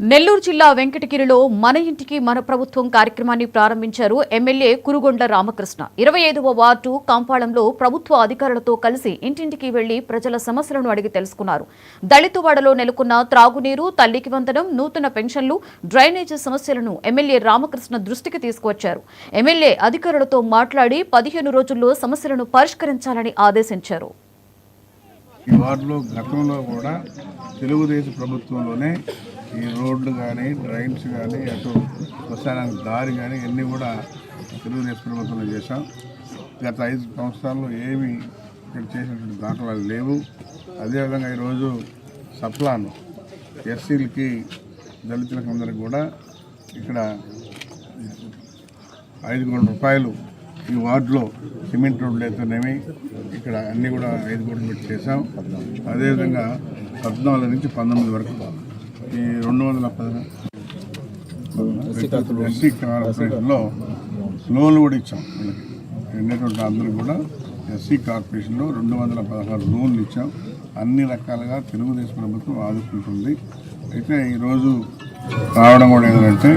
నెల్లూరు జిల్లా వెంకటగిరిలో మన ఇంటికి మన ప్రభుత్వం కార్యక్రమాన్ని ప్రారంభించారు ఎమ్మెల్యే కురుగొండ్ల రామకృష్ణ. 25వ వార్డు కాంపాళంలో ప్రభుత్వ అధికారులతో కలిసి ఇంటింటికి వెళ్లి ప్రజల సమస్యలను అడిగి తెలుసుకున్నారు. దళితువాడలో నెలకొన్న త్రాగునీరు, తల్లికి వందనం, నూతన పెన్షన్లు, డ్రైనేజీ సమస్యలను ఎమ్మెల్యే రామకృష్ణ దృష్టికి తీసుకువచ్చారు. ఎమ్మెల్యే అధికారులతో మాట్లాడి 15 రోజుల్లో సమస్యలను పరిష్కరించాలని ఆదేశించారు. ఈ వార్డులో గతంలో కూడా తెలుగుదేశం ప్రభుత్వంలోనే ఈ రోడ్లు కానీ, డ్రైన్స్ కానీ, అటు శ్మశానానికి దారి కానీ ఇవన్నీ కూడా తెలుగుదేశం ప్రభుత్వంలో చేశాం. గత 5 సంవత్సరాల్లో ఏమి ఇక్కడ చేసినటువంటి దాఖలాలు లేవు. అదేవిధంగా ఈరోజు సప్లాన్ ఎస్సీలకి, దళితులకు అందరికి కూడా ఇక్కడ 5 కోట్ల రూపాయలు ఈ వార్డులో సిమెంట్ రోడ్లు అయితేనేమి ఇక్కడ అన్నీ కూడా 5 కోట్లు పెట్టి చేసాం. అదేవిధంగా 14 నుంచి 19 వరకు ఈ 210 ఎస్సీ కార్పొరేషన్లో లోన్లు కూడా ఇచ్చాం. వీళ్ళకి ఎన్నటువంటి అందరూ కూడా ఎస్సీ కార్పొరేషన్లో 216 లోన్లు ఇచ్చాం. అన్ని రకాలుగా తెలుగుదేశం ప్రభుత్వం ఆదుకుంటుంది. అయితే ఈరోజు రావడం కూడా ఏంటంటే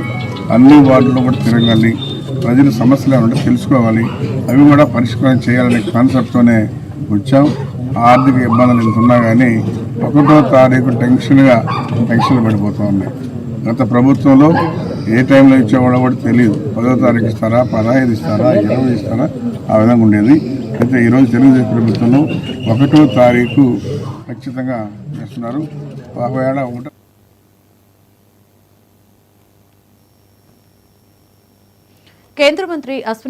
అన్ని వార్డుల్లో కూడా తిరగాలి, ప్రజల సమస్యలు ఏమంటే తెలుసుకోవాలి, అవి కూడా పరిష్కారం చేయాలనే కాన్సెప్ట్తోనే వచ్చాం. ఆర్థిక ఇబ్బందులు ఎంత ఉన్నా కానీ 1వ తారీఖు టెన్షన్లు పడిపోతూ ఉన్నాయి. గత ప్రభుత్వంలో ఏ టైంలో ఇచ్చేవాళ్ళో కూడా తెలియదు. 10వ తారీఖు ఇస్తారా, 15 ఇస్తారా, 20 ఇస్తారా, ఆ విధంగా ఉండేది. అయితే ఈరోజు తెలుగుదేశం ప్రభుత్వంలో 1వ తారీఖు ఖచ్చితంగా చేస్తున్నారు. ఒకవేళ కేంద్ర మంత్రి అశ్విని